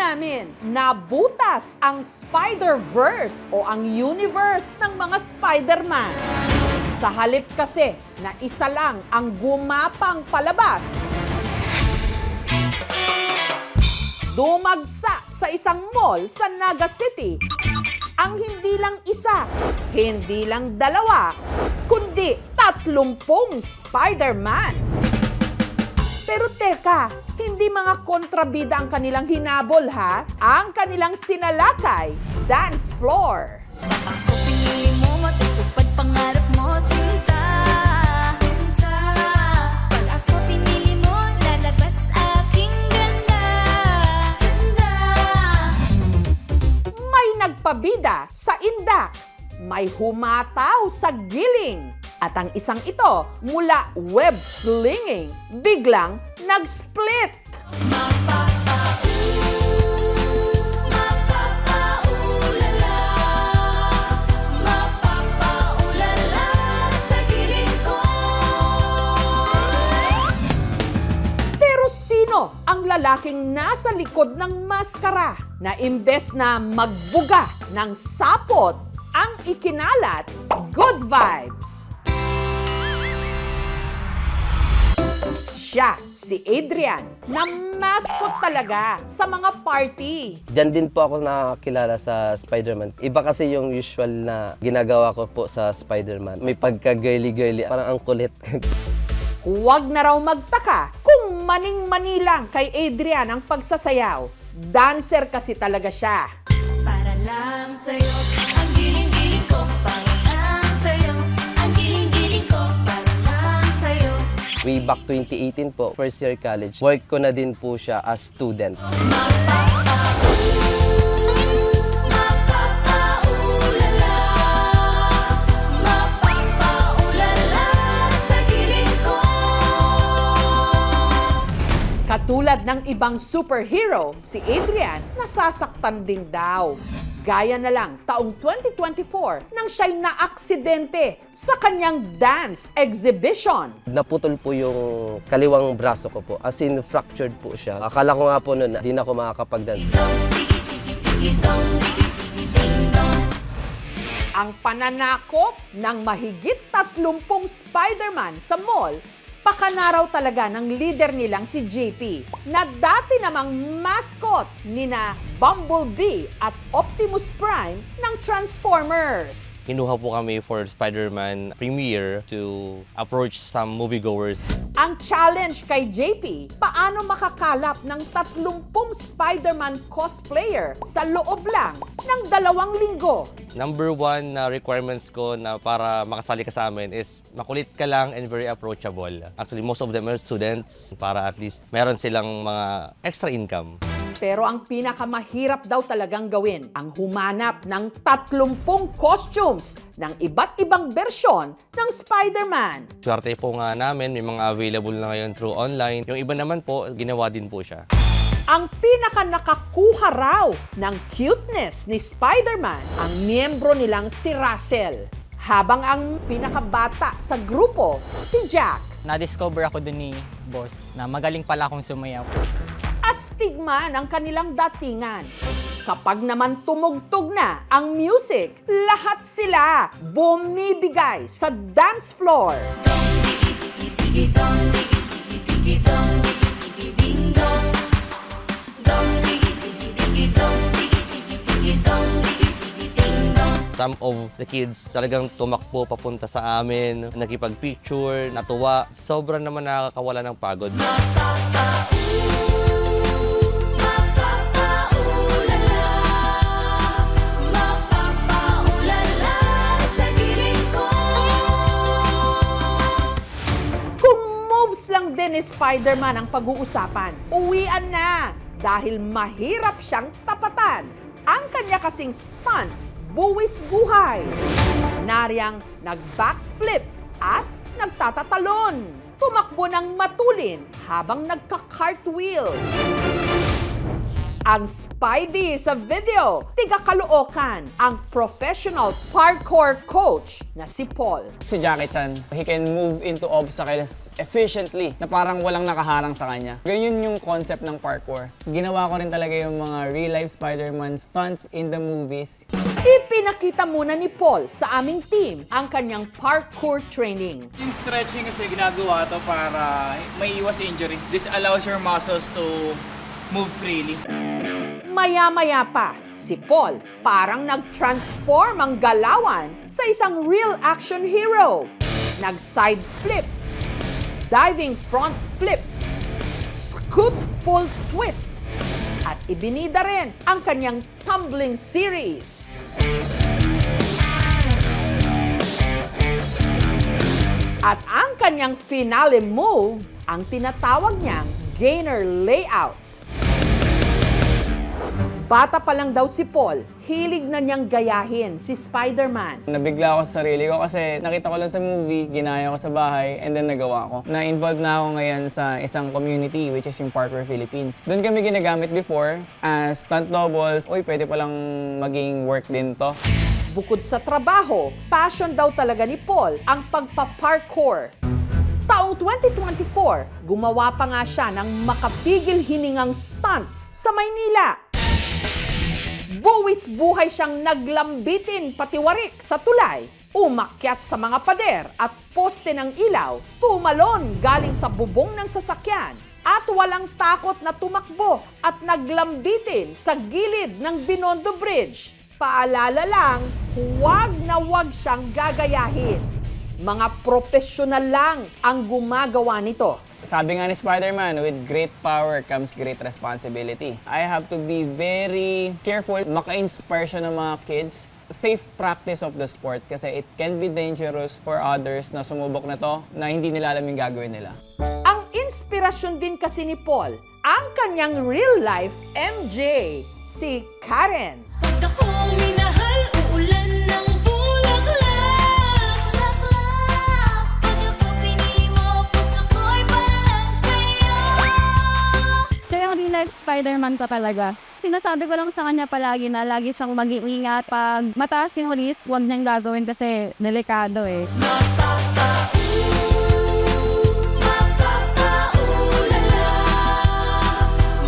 namin, nabutas ang Spider-Verse o ang universe ng mga Spider-Man. Sa halip kasi na isa lang ang gumapang palabas, dumagsa sa isang mall sa Naga City ang hindi lang isa, hindi lang dalawa, kundi 30 Spider-Man. Pero teka, hindi mga kontrabida ang kanilang hinabol ha? Ang kanilang sinalakay, dance floor. Ako pinili mo, matutupad pangarap mo, sinta. Sinta. Pag ako pinili mo, lalabas aking ganda. Ganda. May nagpabida sa indak, may humataw sa giling, at ang isang ito mula web slinging, biglang nag-split. Mapapaulala. Mapapaulala sa giling ko. Pero sino ang lalaking nasa likod ng maskara na imbes na magbuga ng sapot, ang ikinalat good vibes? Siya, si Adrian, na mascot talaga sa mga party. Diyan din po ako nakakilala sa Spider-Man. Iba kasi yung usual na ginagawa ko po sa Spider-Man. May pagka-girly-girly, parang ang kulit. Huwag na raw magtaka kung maning-mani lang kay Adrian ang pagsasayaw. Dancer kasi talaga siya. Para lang sa'yo, ang giling-giling ko. Para lang sa'yo, ang giling-giling ko. Para lang sa'yo. Way back 2018 po, first year college, work ko na din po siya as student. Mapapaulala. Mapapaulala sa giling ko. Katulad ng ibang superhero, si Adrian nasasaktan din daw. Gaya na lang taong 2024 nang siya'y naaksidente sa kanyang dance exhibition. Naputol po yung kaliwang braso ko po. As in, fractured po siya. Akala ko nga po noon, di na ako makakapag-dance. Ang pananakop ng mahigit 30 Spider-Man sa mall, pakanaraw talaga ng leader nilang si JP, na dati namang mascot nina Bumblebee at Optimus Prime ng Transformers. Kinuha po kami for Spider-Man premiere to approach some moviegoers. Ang challenge kay JP, paano makakalap ng 30 Spider-Man cosplayer sa loob lang ng 2 linggo? Number one na requirements ko na para makasali ka sa amin is makulit ka lang and very approachable. Actually, most of them are students para at least meron silang mga extra income. Pero ang pinakamahirap daw talagang gawin, ang humanap ng 30 costumes ng iba't ibang bersyon ng Spider-Man. Swerte po nga namin, may mga available na ngayon through online. Yung iba naman po, ginawa din po siya. Ang pinaka-nakakuha raw ng cuteness ni Spider-Man, ang miyembro nilang si Russell. Habang ang pinakabata sa grupo, si Jack. Na-discover ako dun ni boss na magaling pala akong sumayaw. Astigma ng kanilang datingan. Kapag naman tumugtog na ang music, lahat sila bumibigay sa dance floor. Some of the kids talagang tumakbo papunta sa amin, nakipag-picture, natuwa. Sobrang naman nakakawala ng pagod. Lang din ni Spider-Man ang pag-uusapan. Uwian na dahil mahirap siyang tapatan. Ang kanya kasing stunts, buwis buhay. Nariyang nag-backflip at nagtatatalon. Tumakbo ng matulin habang nagka-cartwheel. Ang Spidey sa video, tiga Caloocan, ang professional parkour coach na si Paul. Si Jackie Chan, he can move into obstacles efficiently na parang walang nakaharang sa kanya. Ganyan yung concept ng parkour. Ginawa ko rin talaga yung mga real-life Spider-Man stunts in the movies. Ipinakita muna ni Paul sa aming team ang kanyang parkour training. Yung stretching kasi ginagawa to para may iwas injury. This allows your muscles to move freely. Maya-maya pa, si Paul parang nag-transform ang galawan sa isang real action hero. Nag-side flip, diving front flip, scoop full twist, at ibinida rin ang kanyang tumbling series. At ang kanyang finale move, ang tinatawag niyang gainer layout. Bata pa lang daw si Paul, hilig na niyang gayahin si Spider-Man. Nabigla ako sa sarili ko kasi nakita ko lang sa movie, ginaya ko sa bahay, and then nagawa ko. Na-involved na ako ngayon sa isang community, which is yung Parkour Philippines. Doon kami ginagamit before as stunt doubles. Uy, pwede palang maging work din to. Bukod sa trabaho, passion daw talaga ni Paul ang pagpa-parkour. Taong 2024, gumawa pa nga siya ng makapigil hiningang stunts sa Maynila. Buwis buhay siyang naglambitin patiwarik sa tulay, umakyat sa mga pader at poste ng ilaw, tumalon galing sa bubong ng sasakyan, at walang takot na tumakbo at naglambitin sa gilid ng Binondo Bridge. Paalala lang, huwag na huwag siyang gagayahin. Mga profesional lang ang gumagawa nito. Sabi nga ni Spider-Man, with great power comes great responsibility. I have to be very careful, maka-inspire siya ng mga kids. Safe practice of the sport kasi it can be dangerous for others na sumubok na to na hindi nila alam yung gagawin nila. Ang inspirasyon din kasi ni Paul, ang kanyang real-life MJ, si Karen. Pag ako minahal, uulan ng bulaklak. Pag ako pinili mo, puso ko'y parang sa'yo. Siya yung real life Spider-Man pa talaga. Sinasabi ko lang sa kanya palagi na lagi siyang mag-iingat. Pag mataas yung risk, huwag niyang gagawin kasi delikado eh.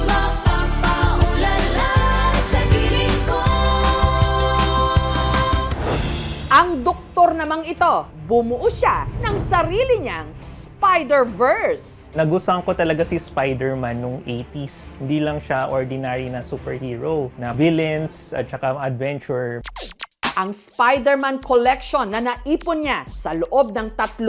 Mapapaulala sa giling ko. Ang doktor namang ito, bumuo siya ng sarili niyang Spider-Verse. Nagustuhan ko talaga si Spider-Man nung 80s. Hindi lang siya ordinary na superhero na villains at saka adventure. Ang Spider-Man collection na naipon niya sa loob ng 35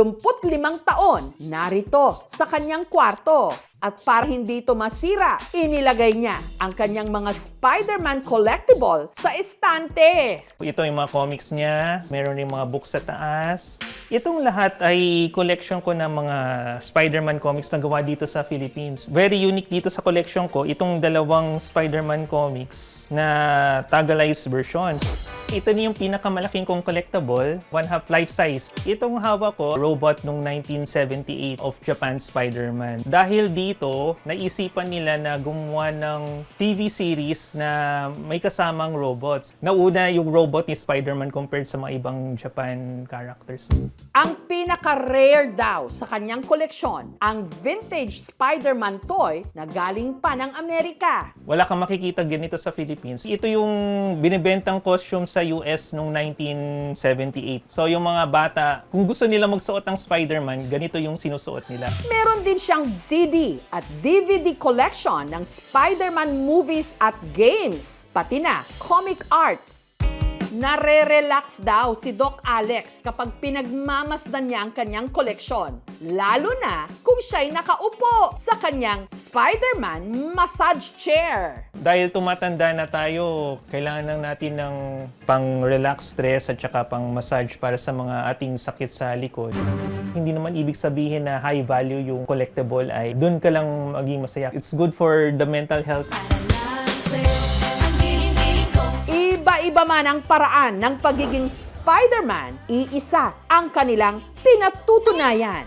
taon, narito sa kanyang kwarto. At para hindi ito masira, inilagay niya ang kanyang mga Spider-Man collectible sa estante. Ito yung mga comics niya, meron rin mga books sa taas. Itong lahat ay collection ko ng mga Spider-Man comics na gawa dito sa Philippines. Very unique dito sa collection ko, itong dalawang Spider-Man comics na Tagalized versions. Ito na yung pinakamalaking kong collectible, 1/2 life size. Itong hawak ko, robot nung 1978 of Japan Spider-Man. Dahil dito, naisipan nila na gumawa ng TV series na may kasamang robots. Nauna yung robot ni Spider-Man compared sa mga ibang Japan characters. Ang pinaka-rare daw sa kanyang koleksyon, ang vintage Spider-Man toy na galing pa ng Amerika. Wala kang makikita ganito sa Philippines. Ito yung binibentang costume sa US noong 1978. So yung mga bata, kung gusto nila magsuot ng Spider-Man, ganito yung sinusuot nila. Meron din siyang CD at DVD collection ng Spider-Man movies at games, pati na comic art. Nare-relax daw si Doc Alex kapag pinagmamasdan niya ang kanyang koleksyon. Lalo na kung siya'y nakaupo sa kanyang Spider-Man massage chair. Dahil tumatanda na tayo, kailangan lang natin ng pang-relax stress at saka pang-massage para sa mga ating sakit sa likod. Hindi naman ibig sabihin na high value yung collectible ay doon ka lang maging masaya. It's good for the mental health. Iba-iba man ang paraan ng pagiging Spider-Man, iisa ang kanilang pinatutunayan.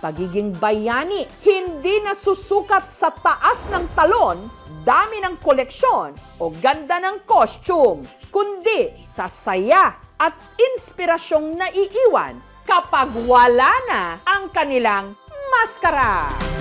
pagiging bayani, hindi nasusukat sa taas ng talon, dami ng koleksyon o ganda ng costume, kundi sa saya at inspirasyong naiiwan kapag wala na ang kanilang maskara.